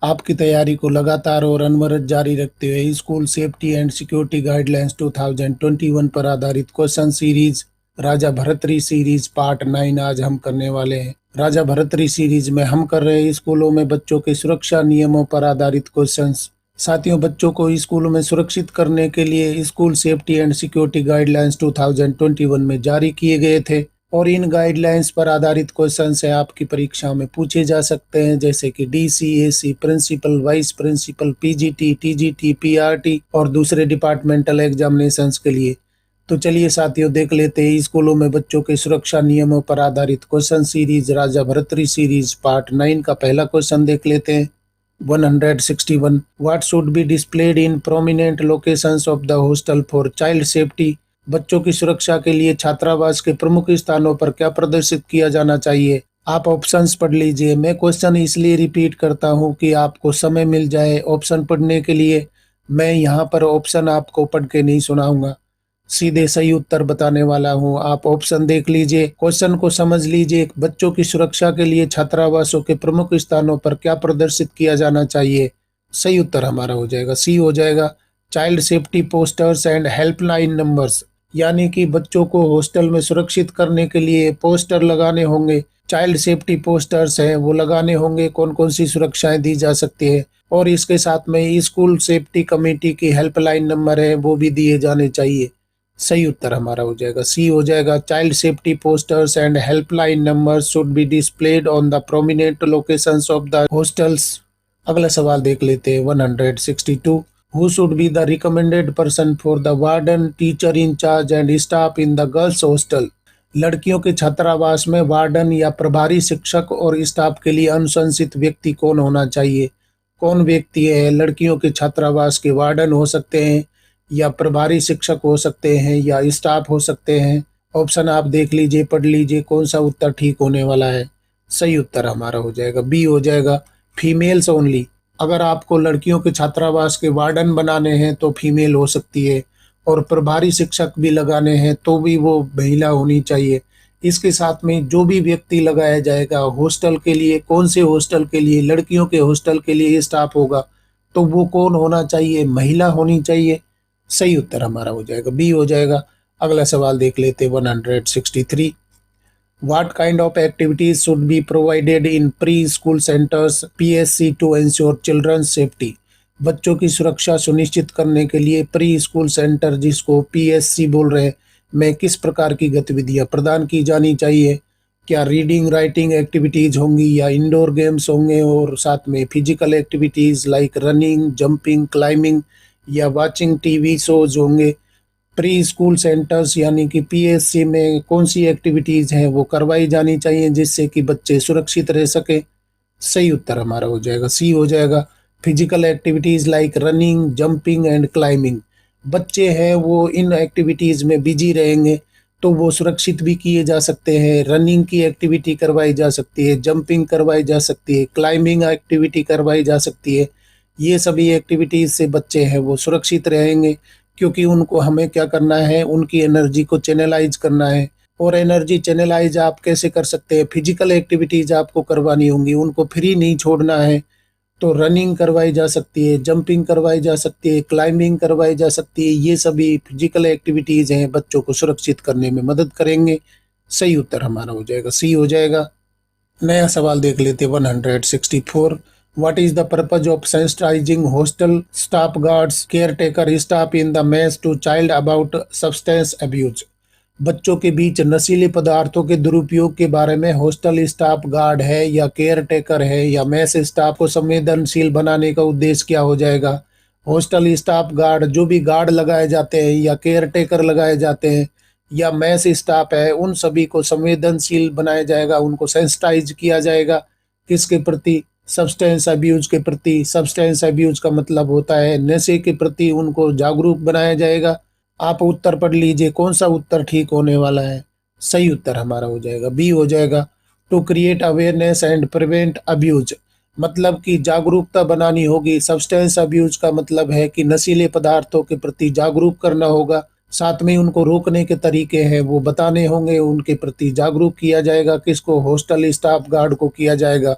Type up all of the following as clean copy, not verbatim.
आपकी तैयारी को लगातार और अनवरत जारी रखते हुए school safety and security guidelines 2021 पर आधारित क्वेश्चन सीरीज राजा भर्तृहरि सीरीज पार्ट 9 आज हम करने वाले हैं। राजा भर्तृहरि सीरीज में हम कर रहे हैं स्कूलों में बच्चों के सुरक्षा नियमों पर आधारित क्वेश्चंस। साथियों, बच्चों को स्कूलों में सुरक्षित करने के लिए school safety and security guidelines 2021 में जारी किए गए थे और इन गाइडलाइंस पर आधारित क्वेश्चन से आपकी परीक्षा में पूछे जा सकते हैं, जैसे कि DC, AC, principal, vice principal, PGT, TGT, PRT और दूसरे डिपार्टमेंटल एग्जामिनेशंस के लिए। तो चलिए साथियों, देख लेते हैं स्कूलों में बच्चों के सुरक्षा नियमों पर आधारित क्वेश्चन सीरीज राजा भर्तृहरि सीरीज पार्ट 9 का पहला क्वेश्चन देख लेते हैं। 161 what should be displayed in prominent locations of the hostel for child safety. बच्चों की सुरक्षा के लिए छात्रावास के प्रमुख स्थानों पर क्या प्रदर्शित किया जाना चाहिए। आप ऑप्शंस पढ़ लीजिए। मैं क्वेश्चन इसलिए रिपीट करता हूं कि आपको समय मिल जाए ऑप्शन पढ़ने के लिए। मैं यहां पर ऑप्शन आपको पढ़ के नहीं सुनाऊंगा, सीधे सही उत्तर बताने वाला हूं। आप ऑप्शन देख लीजिए, क्वेश्चन को समझ लीजिए। बच्चों की सुरक्षा के लिए छात्रावासों के प्रमुख स्थानों पर क्या प्रदर्शित किया जाना चाहिए। सही उत्तर हमारा हो जाएगा सी हो जाएगा, child safety posters and helpline numbers. यानी कि बच्चों को हॉस्टल में सुरक्षित करने के लिए पोस्टर लगाने होंगे। चाइल्ड सेफ्टी पोस्टर्स हैं वो लगाने होंगे, कौन कौन सी सुरक्षाएं दी जा सकती है। और इसके साथ में स्कूल सेफ्टी कमेटी की हेल्पलाइन नंबर है वो भी दिए जाने चाहिए। सही उत्तर हमारा हो जाएगा सी हो जाएगा, child safety posters and helpline number should be displayed on the prominent locations of the hostels. अगला सवाल देख लेते हैं 162। Who should be the recommended person for the warden, teacher in charge and staff in the girls hostel? लड़कियों के छात्रावास में warden या प्रभारी शिक्षक और स्टाफ के लिए अनुशंसित व्यक्ति कौन होना चाहिए। कौन व्यक्ति है। लड़कियों के छात्रावास के वार्डन हो सकते हैं या प्रभारी शिक्षक हो सकते हैं या स्टाफ हो सकते हैं। ऑप्शन आप देख लीजिए, पढ़ लीजिए, कौन सा उत्तर ठीक होने वाला है। सही उत्तर हमारा हो जाएगा बी हो जाएगा, फीमेल्स ओनली। अगर आपको लड़कियों के छात्रावास के वार्डन बनाने हैं तो फीमेल हो सकती है, और प्रभारी शिक्षक भी लगाने हैं तो भी वो महिला होनी चाहिए। इसके साथ में जो भी व्यक्ति लगाया जाएगा हॉस्टल के लिए, कौन से हॉस्टल के लिए, लड़कियों के हॉस्टल के लिए स्टाफ होगा तो वो कौन होना चाहिए, महिला होनी चाहिए। सही उत्तर हमारा हो जाएगा बी हो जाएगा। अगला सवाल देख लेते 163। What kind of activities should be provided in pre-school centers PSC to ensure children's safety? बच्चों की सुरक्षा सुनिश्चित करने के लिए प्री स्कूल सेंटर, जिसको पीएससी बोल रहे हैं, में किस प्रकार की गतिविधियां प्रदान की जानी चाहिए। क्या रीडिंग राइटिंग एक्टिविटीज होंगी या इंडोर गेम्स होंगे, और साथ में physical activities like running, jumping, climbing या वाचिंग टीवी शोज होंगे। प्री स्कूल सेंटर्स यानी कि पीएससी में कौन सी एक्टिविटीज़ हैं वो करवाई जानी चाहिए जिससे कि बच्चे सुरक्षित रह सके। सही उत्तर हमारा हो जाएगा सी हो जाएगा, physical activities like running, jumping and climbing. बच्चे हैं वो इन एक्टिविटीज़ में बिजी रहेंगे तो वो सुरक्षित भी किए जा सकते हैं। रनिंग की एक्टिविटी करवाई जा सकती है, जंपिंग करवाई जा सकती है, क्लाइंबिंग एक्टिविटी करवाई जा सकती है। ये सभी एक्टिविटीज़ से बच्चे हैं वो सुरक्षित रहेंगे, क्योंकि उनको हमें क्या करना है, उनकी एनर्जी को चैनलाइज करना है। और एनर्जी चैनलाइज आप कैसे कर सकते हैं, फिजिकल एक्टिविटीज आपको करवानी होंगी, उनको फ्री नहीं छोड़ना है। तो रनिंग करवाई जा सकती है, जंपिंग करवाई जा सकती है, क्लाइंबिंग करवाई जा सकती है। ये सभी फिजिकल एक्टिविटीज हैं, बच्चों को सुरक्षित करने में मदद करेंगे। सही उत्तर हमारा हो जाएगा सी हो जाएगा। नया सवाल देख लेते 164। What is the purpose of sensitizing hostel staff, guards, caretaker staff in the mess to child about substance abuse? बच्चों के बीच नशीले पदार्थों के दुरुपयोग के बारे में हॉस्टल स्टाफ, गार्ड है या केयर टेकर है या मैस स्टाफ को संवेदनशील बनाने का उद्देश्य क्या हो जाएगा। हॉस्टल स्टाफ, गार्ड, जो भी गार्ड लगाए जाते हैं या केयर टेकर लगाए जाते हैं या मैस स्टाफ है, उन सभी को संवेदनशील बनाया जाएगा, उनको सेंसिटाइज किया जाएगा। किसके प्रति, सब्सटेंस अब्यूज के प्रति। सब्सटेंस अब्यूज का मतलब होता है नशे के प्रति उनको जागरूक बनाया जाएगा। आप उत्तर पढ़ लीजिए, कौन सा उत्तर ठीक होने वाला है। सही उत्तर हमारा हो जाएगा बी हो जाएगा, to create awareness and prevent abuse. मतलब कि जागरूकता बनानी होगी। सब्सटेंस अब्यूज का मतलब है कि नशीले पदार्थों के प्रति जागरूक करना होगा, साथ में उनको रोकने के तरीके हैं वो बताने होंगे, उनके प्रति जागरूक किया जाएगा। किसको, हॉस्टल स्टाफ, गार्ड को किया जाएगा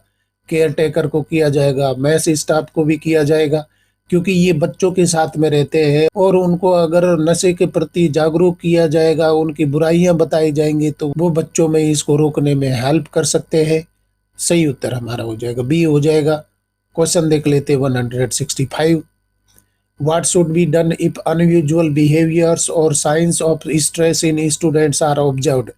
केयर टेकर को किया जाएगा, मेस स्टाफ को भी किया जाएगा, क्योंकि ये बच्चों के साथ में रहते हैं और उनको अगर नशे के प्रति जागरूक किया जाएगा, उनकी बुराइयां बताई जाएंगी तो वो बच्चों में इसको रोकने में हेल्प कर सकते हैं। सही उत्तर हमारा हो जाएगा बी हो जाएगा। क्वेश्चन देख लेते 165। What should be done if unusual behaviors or signs of stress in students are observed?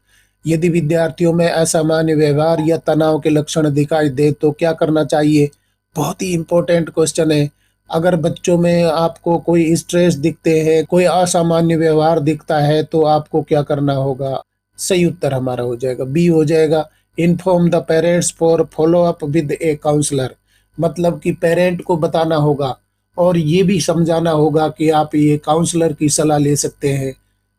यदि विद्यार्थियों में असामान्य व्यवहार या तनाव के लक्षण दिखाई दे तो क्या करना चाहिए? बहुत ही इंपॉर्टेंट क्वेश्चन है। अगर बच्चों में आपको कोई स्ट्रेस दिखते हैं, कोई असामान्य व्यवहार दिखता है तो आपको क्या करना होगा? सही उत्तर हमारा हो जाएगा बी हो जाएगा। Inform the parents for follow up with a counsellor. मतलब कि पेरेंट को बताना होगा और ये भी समझाना होगा कि आप ये काउंसलर की सलाह ले सकते हैं।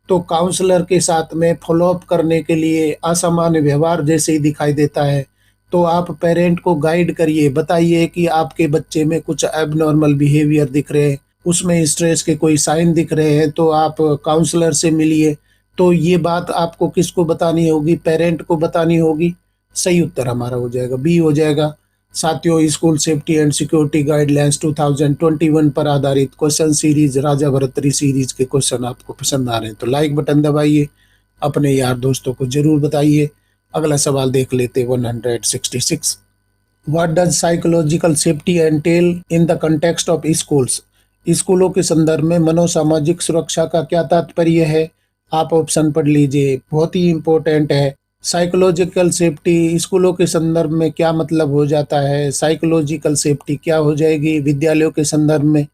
तो काउंसलर के साथ में फॉलोअप करने के लिए असामान्य व्यवहार जैसे ही दिखाई देता है तो आप पेरेंट को गाइड करिए, बताइए कि आपके बच्चे में कुछ एबनॉर्मल बिहेवियर दिख रहे हैं, उसमें स्ट्रेस के कोई साइन दिख रहे हैं, तो आप काउंसलर से मिलिए। तो ये बात आपको किसको बतानी होगी? पेरेंट को बतानी होगी। सही उत्तर हमारा हो जाएगा बी हो जाएगा। साथियों, school safety and security guidelines 2021 पर आधारित क्वेश्चन सीरीज राजा भरतरी सीरीज के क्वेश्चन आपको पसंद आ रहे हैं तो लाइक बटन दबाइए, अपने यार दोस्तों को जरूर बताइए। अगला सवाल देख लेते 166। What does psychological safety entail in the context of schools? स्कूलों के संदर्भ में मनोसामाजिक सुरक्षा का क्या तात्पर्य है? आप ऑप्शन पढ़ लीजिए, बहुत ही इंपॉर्टेंट है। साइकोलॉजिकल सेफ्टी स्कूलों के संदर्भ में क्या मतलब हो जाता है? साइकोलॉजिकल सेफ्टी क्या हो जाएगी विद्यालयों के संदर्भ में?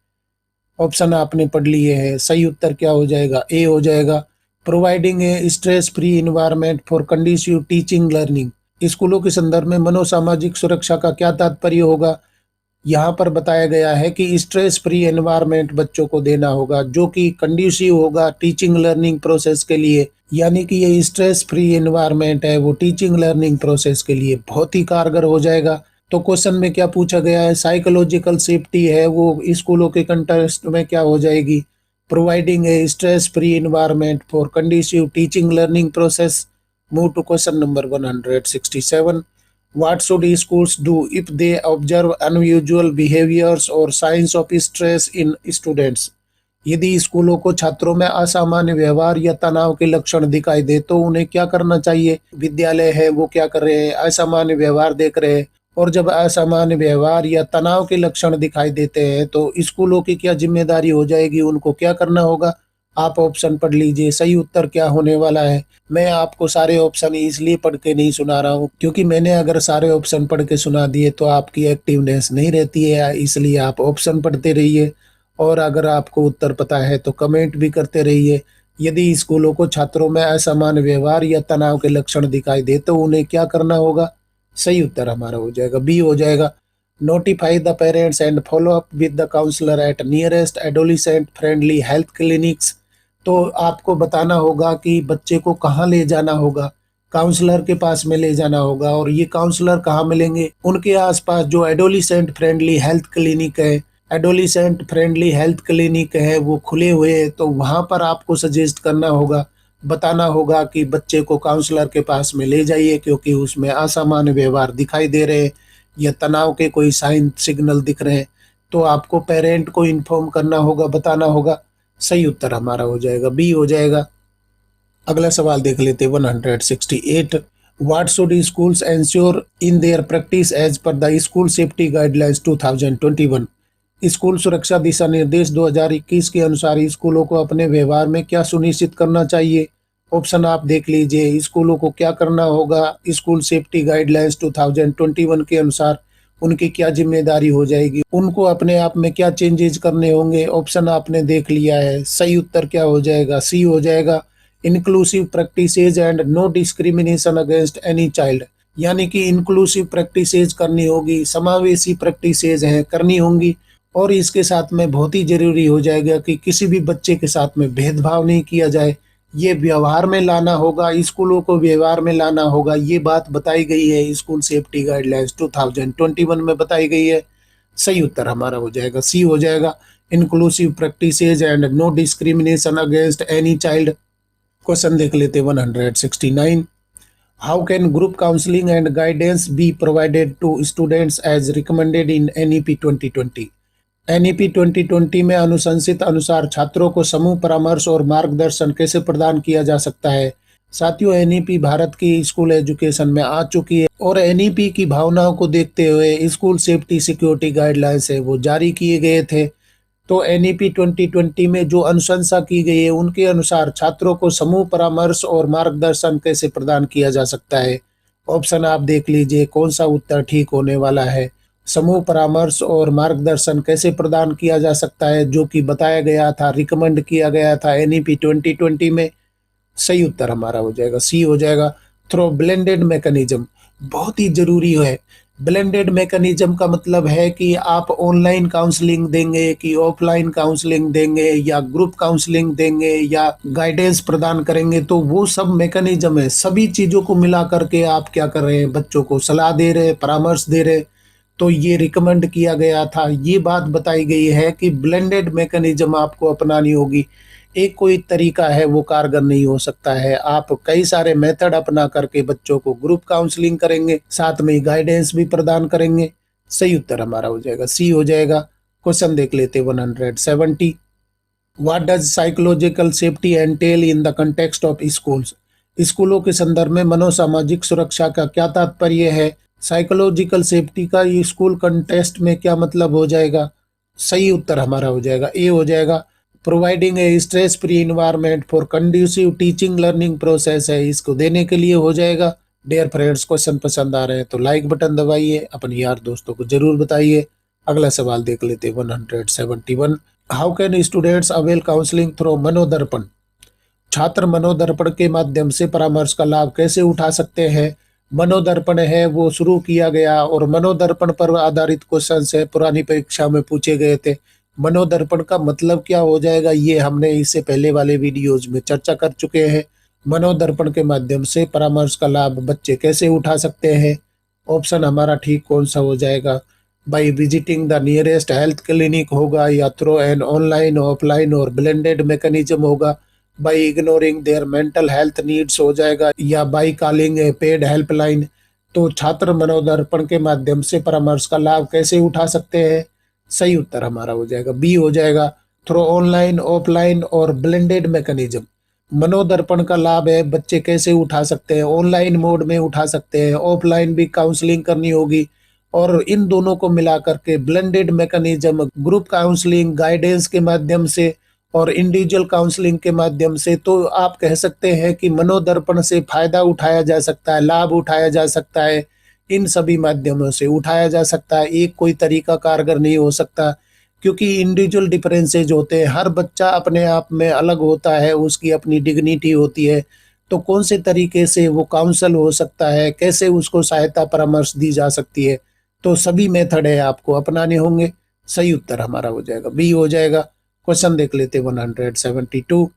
ऑप्शन आपने पढ़ लिए हैं। सही उत्तर क्या हो जाएगा? ए हो जाएगा। Providing a stress free environment for conducive teaching learning. स्कूलों के संदर्भ में मनोसामाजिक सुरक्षा का क्या तात्पर्य होगा? यहाँ पर बताया गया है कि स्ट्रेस फ्री एनवायरनमेंट बच्चों को देना होगा जो कि कंड्यूसिव होगा टीचिंग लर्निंग प्रोसेस के लिए। यानी कि ये स्ट्रेस फ्री एनवायरनमेंट है वो टीचिंग लर्निंग प्रोसेस के लिए बहुत ही कारगर हो जाएगा। तो क्वेश्चन में क्या पूछा गया है? साइकोलॉजिकल सेफ्टी है वो स्कूलों के कंटेक्स्ट में क्या हो जाएगी? Providing a stress free environment for conducive teaching learning process. Move to question number 167। What should schools do if they observe unusual behaviors or signs of stress in students? यदि स्कूलों को छात्रों में असामान्य व्यवहार या तनाव के लक्षण दिखाई दे तो उन्हें क्या करना चाहिए? विद्यालय है वो क्या कर रहे हैं? असामान्य व्यवहार देख रहे हैं, और जब असामान्य व्यवहार या तनाव के लक्षण दिखाई देते हैं तो स्कूलों की क्या जिम्मेदारी हो जाएगी? उनको क्या करना होगा? आप ऑप्शन पढ़ लीजिए, सही उत्तर क्या होने वाला है। मैं आपको सारे ऑप्शन इसलिए पढ़ के नहीं सुना रहा हूँ क्योंकि मैंने अगर सारे ऑप्शन पढ़ के सुना दिए तो आपकी एक्टिवनेस नहीं रहती है, इसलिए आप ऑप्शन पढ़ते रहिए। और अगर आपको उत्तर पता है तो कमेंट भी करते रहिए। यदि स्कूलों को छात्रों में असामान्य व्यवहार या तनाव के लक्षण दिखाई दे तो उन्हें क्या करना होगा? सही उत्तर हमारा हो जाएगा बी हो जाएगा। Notify the parents and follow up with the counsellor at nearest adolescent friendly health clinics. तो आपको बताना होगा कि बच्चे को कहाँ ले जाना होगा, काउंसलर के पास में ले जाना होगा। और ये काउंसलर कहाँ मिलेंगे? उनके आसपास जो एडोलिसेंट फ्रेंडली हेल्थ क्लिनिक है, एडोलिसेंट फ्रेंडली हेल्थ क्लिनिक है वो खुले हुए हैं, तो वहाँ पर आपको सजेस्ट करना होगा, बताना होगा कि बच्चे को काउंसलर के पास में ले जाइए क्योंकि उसमें असामान्य व्यवहार दिखाई दे रहे हैं या तनाव के कोई साइन सिग्नल दिख रहे हैं। तो आपको पेरेंट को इन्फॉर्म करना होगा, बताना होगा। सही उत्तर हमारा हो जाएगा बी हो जाएगा। अगला सवाल देख लेते 168। What should schools ensure in their practice as per the school safety guidelines 2021? School सुरक्षा दिशा निर्देश 2021 के अनुसार स्कूलों को अपने व्यवहार में क्या सुनिश्चित करना चाहिए? ऑप्शन आप देख लीजिए। स्कूलों को क्या करना होगा स्कूल सेफ्टी गाइडलाइंस 2021 के अनुसार? उनकी क्या जिम्मेदारी हो जाएगी? उनको अपने आप में क्या चेंजेस करने होंगे? ऑप्शन आपने देख लिया है। सही उत्तर क्या हो जाएगा? सी हो जाएगा। Inclusive practices and no discrimination against any child. यानी कि इंक्लूसिव प्रैक्टिसेज करनी होगी, समावेशी प्रैक्टिसेज हैं करनी होंगी। और इसके साथ में बहुत ही जरूरी हो जाएगा कि किसी भी बच्चे के साथ में भेदभाव नहीं किया जाए। ये व्यवहार में लाना होगा, स्कूलों को व्यवहार में लाना होगा। ये बात बताई गई है स्कूल सेफ्टी गाइडलाइंस 2021 में बताई गई है। सही उत्तर हमारा हो जाएगा सी हो जाएगा। Inclusive practices and no discrimination against any child. Question देख लेते 169। How can group counseling and guidance be provided to students as recommended in NEP 2020? NEP 2020 में अनुशंसित अनुसार छात्रों को समूह परामर्श और मार्गदर्शन कैसे प्रदान किया जा सकता है। साथियों, एनईपी भारत की स्कूल एजुकेशन में आ चुकी है और एनईपी की भावनाओं को देखते हुए स्कूल सेफ्टी सिक्योरिटी गाइडलाइंस है वो जारी किए गए थे। तो एनईपी 2020 में जो अनुशंसा की गई है उनके अनुसार छात्रों को समूह परामर्श और मार्गदर्शन कैसे प्रदान किया जा सकता है। ऑप्शन आप देख लीजिए कौन सा उत्तर ठीक होने वाला है। समूह परामर्श और मार्गदर्शन कैसे प्रदान किया जा सकता है, जो कि बताया गया था, रिकमेंड किया गया था एनईपी 2020 में। सही उत्तर हमारा हो जाएगा सी हो जाएगा, थ्रो ब्लेंडेड मैकेनिज्म। बहुत ही जरूरी है। ब्लेंडेड मैकेनिज्म का मतलब है कि आप ऑनलाइन काउंसलिंग देंगे कि ऑफलाइन काउंसलिंग देंगे या ग्रुप काउंसलिंग देंगे या गाइडेंस प्रदान करेंगे, तो वो सब मैकेनिज्म है। सभी चीजों को मिला करके आप क्या कर रहे हैं, बच्चों को सलाह दे रहे हैं, परामर्श दे रहे हैं। तो ये रिकमेंड किया गया था, ये बात बताई गई है कि ब्लेंडेड मैकेनिज्म आपको अपनानी होगी। एक कोई तरीका है वो कारगर नहीं हो सकता है। आप कई सारे मेथड अपना करके बच्चों को ग्रुप काउंसलिंग करेंगे, साथ में गाइडेंस भी प्रदान करेंगे। सही उत्तर हमारा हो जाएगा सी हो जाएगा। क्वेश्चन देख लेते 170। What does psychological safety entail in the context of schools? स्कूलों के संदर्भ में मनोसामाजिक सुरक्षा का क्या तात्पर्य है? साइकोलॉजिकल सेफ्टी का ये स्कूल कंटेस्ट में क्या मतलब हो जाएगा? सही उत्तर हमारा हो जाएगा ए हो जाएगा। Providing a stress free environment for conducive teaching learning process है, इसको देने के लिए हो जाएगा। डियर फ्रेंड्स, क्वेश्चन पसंद आ रहे हैं तो लाइक बटन दबाइए, अपने यार दोस्तों को जरूर बताइए। अगला सवाल देख लेते 171। How can students avail counselling through Manodarpan? छात्र मनोदर्पण के माध्यम से परामर्श का लाभ कैसे उठा सकते हैं? मनोदर्पण है वो शुरू किया गया और मनोदर्पण पर आधारित क्वेश्चन है, पुरानी परीक्षा में पूछे गए थे। मनोदर्पण का मतलब क्या हो जाएगा, ये हमने इससे पहले वाले वीडियोज में चर्चा कर चुके हैं। मनोदर्पण के माध्यम से परामर्श का लाभ बच्चे कैसे उठा सकते हैं? ऑप्शन हमारा ठीक कौन सा हो जाएगा? By visiting the nearest health clinic होगा, या थ्रू एन ऑनलाइन, ऑफलाइन और ब्लेंडेड मैकेनिज्म होगा, by ignoring their mental health needs हो जाएगा, या by calling A paid helpline. तो छात्र मनोदर्पण के माध्यम से परामर्श का लाभ कैसे उठा सकते हैं? सही उत्तर हमारा हो जाएगा बी हो जाएगा, थ्रू ऑनलाइन, ऑफलाइन और ब्लेंडेड मैकेनिज्म। मनोदर्पण का लाभ है बच्चे कैसे उठा सकते हैं, ऑनलाइन मोड में उठा सकते हैं, ऑफलाइन भी काउंसलिंग करनी होगी, और इन दोनों को मिला करके blended mechanism, group counselling, guidance के माध्यम से और इंडिविजुअल काउंसलिंग के माध्यम से। तो आप कह सकते हैं कि मनोदर्पण से फायदा उठाया जा सकता है, लाभ उठाया जा सकता है, इन सभी माध्यमों से उठाया जा सकता है। एक कोई तरीका कारगर नहीं हो सकता, क्योंकि इंडिविजुअल डिफरेंसेज होते हैं। हर बच्चा अपने आप में अलग होता है, उसकी अपनी डिग्निटी होती है। तो कौन से तरीके से वो काउंसल हो सकता है, कैसे उसको सहायता परामर्श दी जा सकती है, तो सभी मेथड है आपको अपनाने होंगे। सही उत्तर हमारा हो जाएगा बी हो जाएगा। क्वेश्चन देख लेते 172।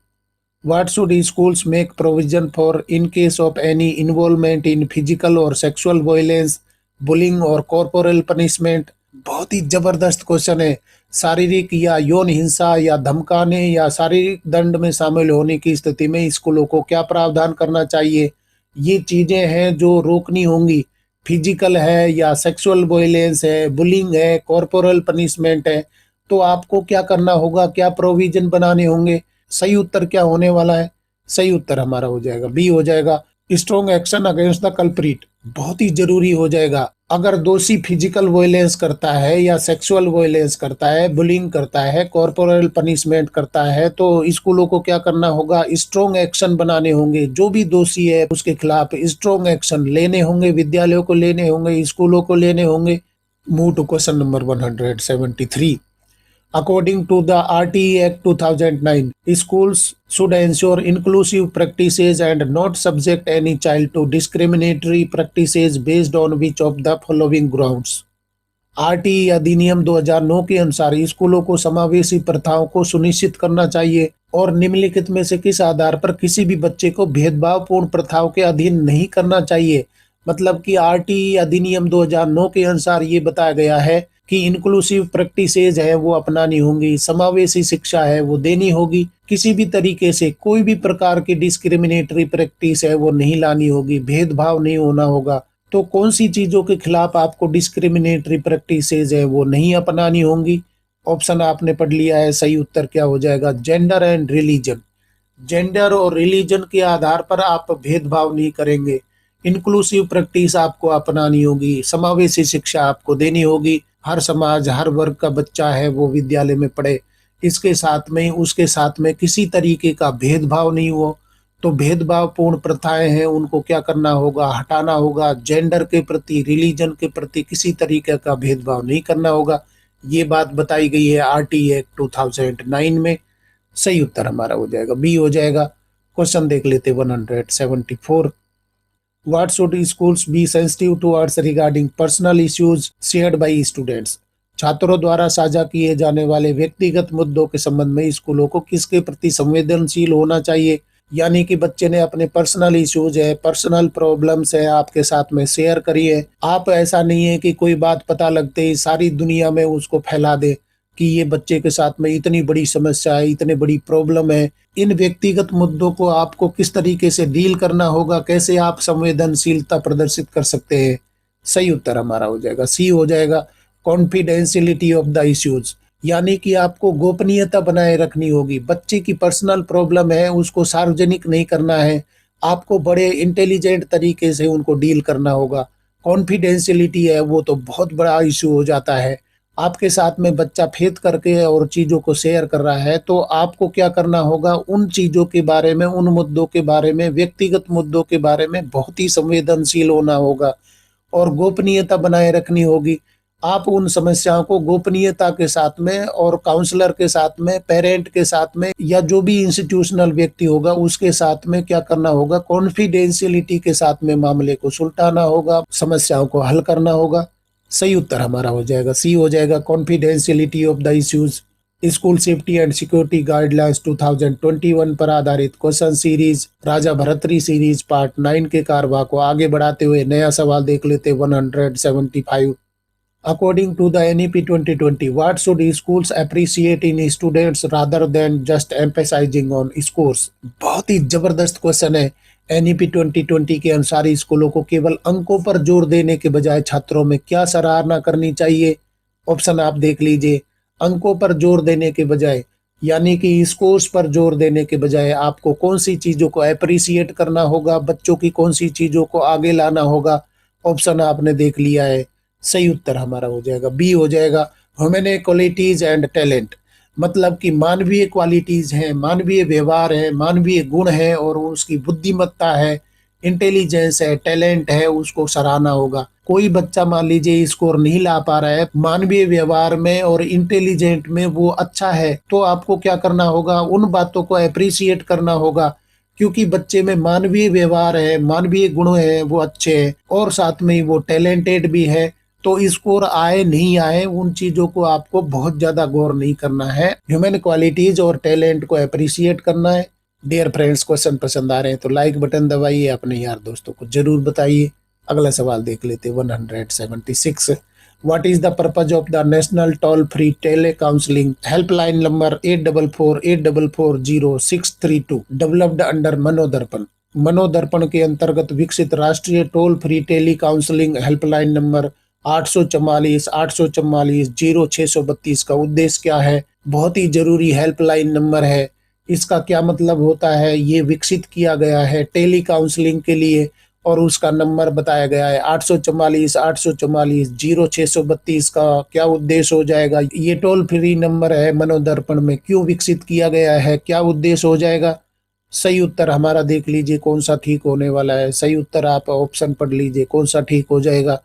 What should schools make provision for in case of any involvement in physical or sexual violence, bullying और corporal punishment? बहुत ही जबरदस्त क्वेश्चन है। शारीरिक या यौन हिंसा या धमकाने या शारीरिक दंड में शामिल होने की स्थिति में स्कूलों को क्या प्रावधान करना चाहिए? ये चीजें हैं जो रोकनी होंगी। फिजिकल है या सेक्सुअल वायलेंस है, बुलिंग है, कॉर्पोरल पनिशमेंट है, तो आपको क्या करना होगा, क्या प्रोविजन बनाने होंगे? सही उत्तर क्या होने वाला है? सही उत्तर हमारा हो जाएगा बी हो जाएगा, strong action against the culprit. बहुत ही जरूरी हो जाएगा। अगर दोषी फिजिकल वायलेंस करता है या सेक्सुअल वायलेंस करता है, बुलिंग करता है, कॉर्पोरल पनिशमेंट करता है, तो स्कूलों को क्या करना होगा? स्ट्रॉन्ग एक्शन बनाने होंगे। जो भी दोषी है उसके खिलाफ स्ट्रॉन्ग एक्शन लेने होंगे, विद्यालयों को लेने होंगे, स्कूलों को लेने होंगे। Move to question number 173। According to the RTE Act 2009, schools should ensure inclusive practices and not subject any child to discriminatory practices based on which of the following grounds? RTE अधिनियम 2009 के अनुसार स्कूलों को समावेशी प्रथाओं को सुनिश्चित करना चाहिए और निम्नलिखित में से किस आधार पर किसी भी बच्चे को भेदभावपूर्ण प्रथाओं के अधीन नहीं करना चाहिए। मतलब कि आरटीई अधिनियम 2009 के अनुसार ये बताया गया है कि इंक्लूसिव प्रैक्टिसेज है वो अपनानी होंगी, समावेशी शिक्षा है वो देनी होगी, किसी भी तरीके से कोई भी प्रकार की डिस्क्रिमिनेटरी प्रैक्टिस है वो नहीं लानी होगी, भेदभाव नहीं होना होगा। तो कौन सी चीजों के खिलाफ आपको डिस्क्रिमिनेटरी प्रैक्टिसेज है वो नहीं अपनानी होंगी? ऑप्शन आपने पढ़ लिया है, सही उत्तर क्या हो जाएगा? Gender and religion. जेंडर और रिलीजन के आधार पर आप भेदभाव नहीं करेंगे। इंक्लूसिव प्रैक्टिस आपको अपनानी होगी, समावेशी शिक्षा आपको देनी होगी, हर समाज हर वर्ग का बच्चा है वो विद्यालय में पढ़े, इसके साथ में उसके साथ में किसी तरीके का भेदभाव नहीं हो। तो भेदभावपूर्ण प्रथाएं हैं उनको क्या करना होगा? हटाना होगा। जेंडर के प्रति, रिलीजन के प्रति किसी तरीके का भेदभाव नहीं करना होगा। ये बात बताई गई है आरटी एक्ट 2009 में। सही उत्तर हमारा हो जाएगा बी हो जाएगा। क्वेश्चन देख लेते 174। What should schools be sensitive towards regarding personal issues shared by students? छात्रों द्वारा साझा किए जाने वाले व्यक्तिगत मुद्दों के संबंध में स्कूलों को किसके प्रति संवेदनशील होना चाहिए? यानी कि बच्चे ने अपने पर्सनल इश्यूज है, पर्सनल प्रॉब्लम्स है आपके साथ में शेयर करी है। आप ऐसा नहीं है कि कोई बात पता लगते ही सारी दुनिया में उसको फैला दे कि ये बच्चे के साथ में इतनी बड़ी समस्या है, इतनी बड़ी प्रॉब्लम है। इन व्यक्तिगत मुद्दों को आपको किस तरीके से डील करना होगा, कैसे आप संवेदनशीलता प्रदर्शित कर सकते हैं? सही उत्तर हमारा हो जाएगा सी हो जाएगा, कॉन्फिडेंशियलिटी ऑफ द इश्यूज। यानी कि आपको गोपनीयता बनाए रखनी होगी। बच्चे की पर्सनल प्रॉब्लम है उसको सार्वजनिक नहीं करना है, आपको बड़े इंटेलिजेंट तरीके से उनको डील करना होगा। कॉन्फिडेंशियलिटी है वो तो बहुत बड़ा इशू हो जाता है। आपके साथ में बच्चा फेथ करके और चीज़ों को शेयर कर रहा है तो आपको क्या करना होगा? उन चीज़ों के बारे में, उन मुद्दों के बारे में, व्यक्तिगत मुद्दों के बारे में बहुत ही संवेदनशील होना होगा और गोपनीयता बनाए रखनी होगी। आप उन समस्याओं को गोपनीयता के साथ में और काउंसलर के साथ में, पेरेंट के साथ में या जो भी इंस्टीट्यूशनल व्यक्ति होगा उसके साथ में क्या करना होगा? कॉन्फिडेंशियलिटी के साथ में मामले को सुलझाना होगा, समस्याओं को हल करना होगा। सही उत्तर हमारा हो जाएगा सी हो जाएगा, confidentiality of the issues. School safety and security guidelines 2021 पर आधारित क्वेश्चन सीरीज राजा भरतरी सीरीज पार्ट 9 के कार्यवाही को आगे बढ़ाते हुए नया सवाल देख लेते 175। According to the NEP 2020, what should schools appreciate in students rather than just emphasizing on scores? बहुत ही जबरदस्त क्वेश्चन है। NEP 2020 के अनुसार स्कूलों को केवल अंकों पर जोर देने के बजाय छात्रों में क्या सराहना करनी चाहिए? ऑप्शन आप देख लीजिए। अंकों पर जोर देने के बजाय, यानी कि स्कोर्स पर जोर देने के बजाय आपको कौन सी चीजों को अप्रिशिएट करना होगा, बच्चों की कौन सी चीजों को आगे लाना होगा? ऑप्शन आपने देख लिया है, सही उत्तर हमारा हो जाएगा बी हो जाएगा, ह्यूमन क्वालिटीज एंड टैलेंट। मतलब कि मानवीय क्वालिटीज हैं, मानवीय व्यवहार है, मानवीय गुण है और उसकी बुद्धिमत्ता है, इंटेलिजेंस है, टैलेंट है, उसको सराहना होगा। कोई बच्चा मान लीजिए स्कोर नहीं ला पा रहा है, मानवीय व्यवहार में और इंटेलिजेंट में वो अच्छा है, तो आपको क्या करना होगा? उन बातों को अप्रिशिएट करना होगा क्योंकि बच्चे में मानवीय व्यवहार है, मानवीय गुण है, वो अच्छे हैं और साथ में वो टैलेंटेड भी है। तो स्कोर आए नहीं आए उन चीजों को आपको बहुत ज्यादा गौर नहीं करना है, ह्यूमन क्वालिटीज और टैलेंट को अप्रिशिएट करना है। डियर फ्रेंड्स, क्वेश्चन पसंद आ रहे हैं तो लाइक बटन दबाइए, अपने यार दोस्तों को जरूर बताइए। अगला सवाल देख लेते 176। What is the purpose of the national toll free tele counselling helpline number 8448440632 developed under Manodarpan? Manodarpan के अंतर्गत विकसित राष्ट्रीय toll free tele counselling helpline number 844-844-0632 का उद्देश्य क्या है? बहुत ही जरूरी हेल्पलाइन नंबर है। इसका क्या मतलब होता है? ये विकसित किया गया है टेली काउंसलिंग के लिए और उसका नंबर बताया गया है 844-844-0632। का क्या उद्देश्य हो जाएगा? ये टोल फ्री नंबर है मनोदर्पण में क्यों विकसित किया गया है, क्या उद्देश्य हो जाएगा? सही उत्तर हमारा देख लीजिए कौन सा ठीक होने वाला है। सही उत्तर आप ऑप्शन पढ़ लीजिए कौन सा ठीक हो जाएगा।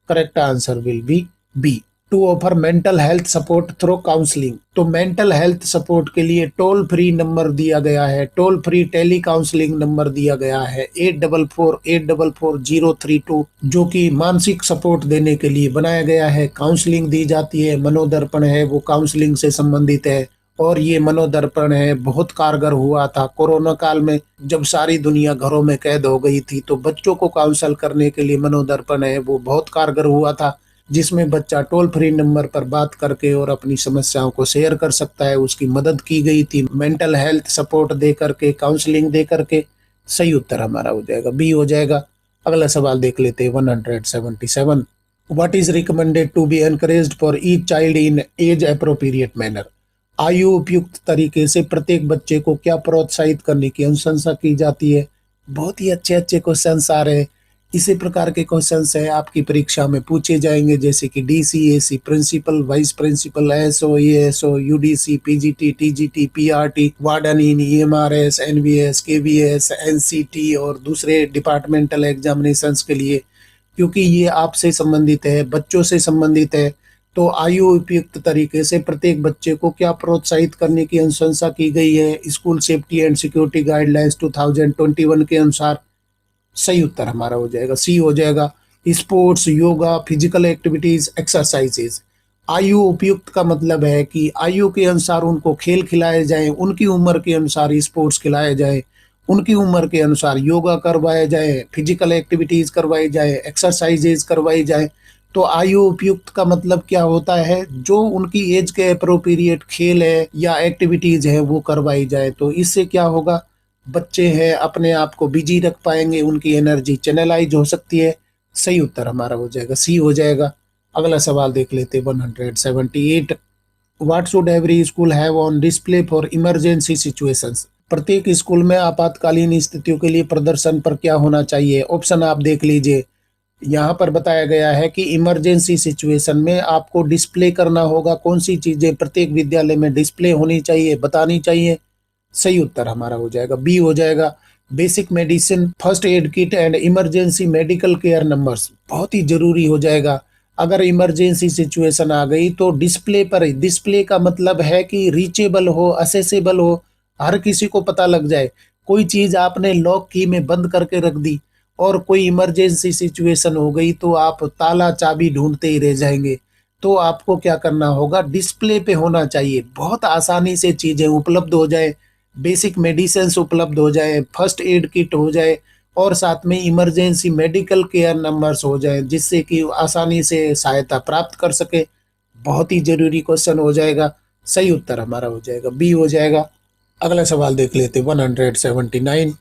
Correct answer will be B, to offer mental health support through counselling. तो मेंटल हेल्थ सपोर्ट के लिए टोल फ्री नंबर दिया गया है, toll free tele counselling number दिया गया है 844844-032, जो कि मानसिक सपोर्ट देने के लिए बनाया गया है। काउंसलिंग दी जाती है, मनोदर्पण है वो काउंसलिंग से संबंधित है और ये मनोदर्पण है बहुत कारगर हुआ था कोरोना काल में, जब सारी दुनिया घरों में कैद हो गई थी। तो बच्चों को काउंसल करने के लिए मनोदर्पण है वो बहुत कारगर हुआ था। जिसमें बच्चा टोल फ्री नंबर पर बात करके और अपनी समस्याओं को शेयर कर सकता है। उसकी मदद की गई थी मेंटल हेल्थ सपोर्ट दे करके, काउंसलिंग दे करके। सही उत्तर हमारा हो जाएगा बी हो जाएगा। अगला सवाल देख लेते हैं 177। What is recommended to be encouraged for each child in age appropriate manner? आयु उपयुक्त तरीके से प्रत्येक बच्चे को क्या प्रोत्साहित करने की अनुशंसा की जाती है? बहुत ही अच्छे अच्छे क्वेश्चंस आ रहे हैं। इसी प्रकार के क्वेश्चंस है आपकी परीक्षा में पूछे जाएंगे, जैसे कि DC, AC, principal, vice principal, SO, ASO, UDC, PGT, TGT, PRT, warden in, EMRS, NVS, KVS, NCT और दूसरे डिपार्टमेंटल एग्जामिनेशंस के लिए। क्योंकि ये आपसे संबंधित है, बच्चों से संबंधित है, तो आयु उपयुक्त तरीके से प्रत्येक बच्चे को क्या प्रोत्साहित करने की अनुशंसा की गई है school safety and security guidelines 2021 के अनुसार? सही उत्तर हमारा हो जाएगा सी हो जाएगा। Sports, yoga, physical activities, exercises. आयु उपयुक्त का मतलब है कि आयु के अनुसार उनको खेल खिलाए जाए, उनकी उम्र के अनुसार स्पोर्ट्स खिलाए जाए, उनकी उम्र के अनुसार योगा करवाया जाए, फिजिकल एक्टिविटीज करवाई जाए, एक्सरसाइजेज करवाई जाए। तो आयु उपयुक्त का मतलब क्या होता है? जो उनकी एज के अप्रोप्रिएट खेल है या एक्टिविटीज है वो करवाई जाए। तो इससे क्या होगा? बच्चे हैं अपने आप को बिजी रख पाएंगे, उनकी एनर्जी चैनलाइज हो सकती है। सही उत्तर हमारा हो जाएगा सी हो जाएगा। अगला सवाल देख लेते हैं 178। What should every school have on display for emergency situations? प्रत्येक स्कूल में आपातकालीन स्थितियों के लिए प्रदर्शन पर क्या होना चाहिए? ऑप्शन आप देख लीजिए। यहाँ पर बताया गया है कि इमरजेंसी सिचुएशन में आपको डिस्प्ले करना होगा। कौन सी चीजें प्रत्येक विद्यालय में डिस्प्ले होनी चाहिए, बतानी चाहिए? सही उत्तर हमारा हो जाएगा बी हो जाएगा। Basic medicine, first aid kit and emergency medical care numbers बहुत ही जरूरी हो जाएगा। अगर इमरजेंसी सिचुएशन आ गई तो डिस्प्ले पर, डिस्प्ले का मतलब है कि रीचेबल हो, असेसेबल हो, हर किसी को पता लग जाए। कोई चीज आपने लॉक की में बंद करके रख दी और कोई इमरजेंसी सिचुएशन हो गई तो आप ताला चाबी ढूंढते ही रह जाएंगे। तो आपको क्या करना होगा? डिस्प्ले पे होना चाहिए, बहुत आसानी से चीजें उपलब्ध हो जाए, बेसिक मेडिसिन उपलब्ध हो जाए, फर्स्ट एड किट हो जाए और साथ में इमरजेंसी मेडिकल केयर नंबर्स हो जाए, जिससे कि आसानी से सहायता प्राप्त कर सके। बहुत ही जरूरी क्वेश्चन हो जाएगा। सही उत्तर हमारा हो जाएगा बी हो जाएगा। अगला सवाल देख लेते 179।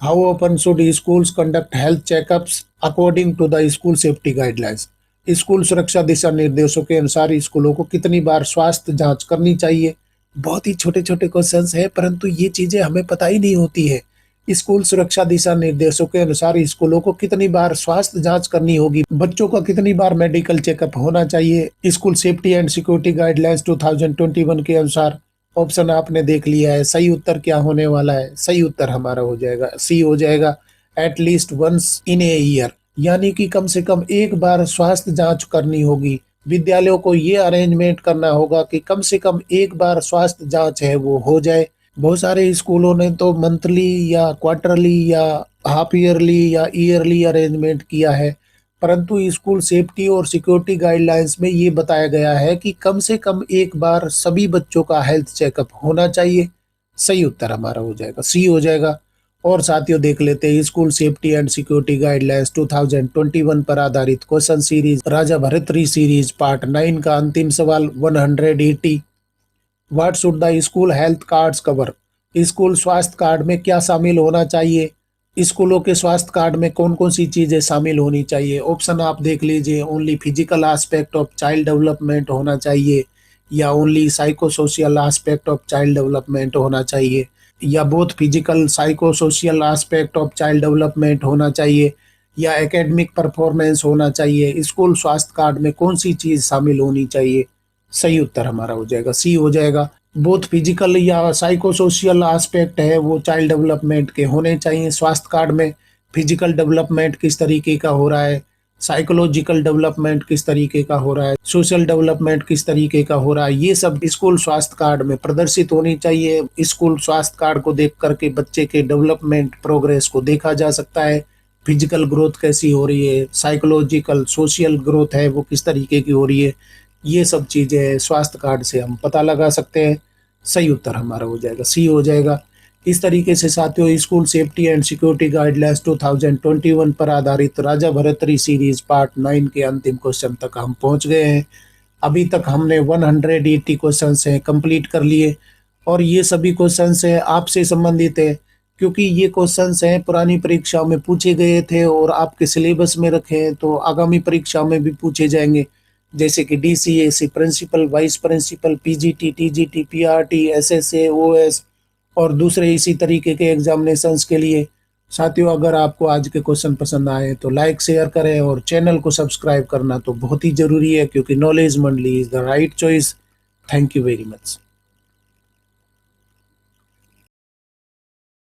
How often should schools conduct health checkups according to the school safety guidelines? School सुरक्षा दिशा निर्देशों के अनुसार स्कूलों को कितनी बार स्वास्थ्य जांच करनी चाहिए? बहुत ही छोटे छोटे क्वेश्चंस है, परंतु ये चीजें हमें पता ही नहीं होती है। स्कूल सुरक्षा दिशा निर्देशों के अनुसार स्कूलों को कितनी बार स्वास्थ्य जांच करनी होगी, बच्चों का कितनी बार मेडिकल चेकअप होना चाहिए school safety and security guidelines 2021 के अनुसार? ऑप्शन आपने देख लिया है। सही उत्तर क्या होने वाला है? सही उत्तर हमारा हो जाएगा सी हो जाएगा। At least once in a year, यानी कि कम से कम एक बार स्वास्थ्य जांच करनी होगी। विद्यालयों को ये अरेंजमेंट करना होगा कि कम से कम एक बार स्वास्थ्य जांच है वो हो जाए। बहुत सारे स्कूलों ने तो मंथली या क्वार्टरली या हाफ ईयरली या ईयरली अरेंजमेंट किया है, परंतु स्कूल सेफ्टी और सिक्योरिटी गाइडलाइंस में ये बताया गया है कि कम से कम एक बार सभी बच्चों का हेल्थ चेकअप होना चाहिए। सही उत्तर हमारा हो जाएगा सी हो जाएगा। और साथियों देख लेते हैं school safety and security guidelines 2021 पर आधारित क्वेश्चन सीरीज राजा भरतरी सीरीज पार्ट 9 का अंतिम सवाल 180। What should the school health cards cover? School स्वास्थ्य कार्ड में क्या शामिल होना चाहिए? स्कूलों के स्वास्थ्य कार्ड में कौन कौन सी चीजें शामिल होनी चाहिए? ऑप्शन आप देख लीजिए। Only physical aspect of child development होना चाहिए, या only psycho social aspect of child development होना चाहिए, या both physical psycho social aspect of child development होना चाहिए, या एकेडमिक परफॉर्मेंस होना चाहिए? स्कूल स्वास्थ्य कार्ड में कौन सी चीज शामिल होनी चाहिए? सही उत्तर हमारा हो जाएगा सी हो जाएगा। बोथ फिजिकल या साइको सोशल एस्पेक्ट है वो चाइल्ड डेवलपमेंट के होने चाहिए स्वास्थ्य कार्ड में। फिजिकल डेवलपमेंट किस तरीके का हो रहा है, साइकोलॉजिकल डेवलपमेंट किस तरीके का हो रहा है, सोशल डेवलपमेंट किस तरीके का हो रहा है, ये सब स्कूल स्वास्थ्य कार्ड में प्रदर्शित होनी चाहिए। स्कूल स्वास्थ्य कार्ड को देख करके बच्चे के डेवलपमेंट प्रोग्रेस को देखा जा सकता है। फिजिकल ग्रोथ कैसी हो रही है, साइकोलॉजिकल सोशल ग्रोथ है वो किस तरीके की हो रही है, ये सब चीजें स्वास्थ्य कार्ड से हम पता लगा सकते हैं। सही उत्तर हमारा हो जाएगा सी हो जाएगा। इस तरीके से साथियों school safety and security guidelines 2021 पर आधारित राजा भरतरी सीरीज पार्ट 9 के अंतिम क्वेश्चन तक हम पहुंच गए हैं। अभी तक हमने 180 क्वेश्चंस हैं कंप्लीट कर लिए और ये सभी क्वेश्चंस हैं आपसे संबंधित है, क्योंकि ये क्वेश्चंस हैं पुरानी परीक्षाओं में पूछे गए थे और आपके सिलेबस में रखे हैं तो आगामी परीक्षाओं में भी पूछे जाएंगे, जैसे कि DC AC principal, vice principal, PGT, TGT, PRT, SSA, OS और दूसरे इसी तरीके के एग्जामिनेशंस के लिए। साथियों अगर आपको आज के क्वेश्चन पसंद आए तो लाइक शेयर करें और चैनल को सब्सक्राइब करना तो बहुत ही जरूरी है, क्योंकि नॉलेज मंडली is the right choice. Thank you very much.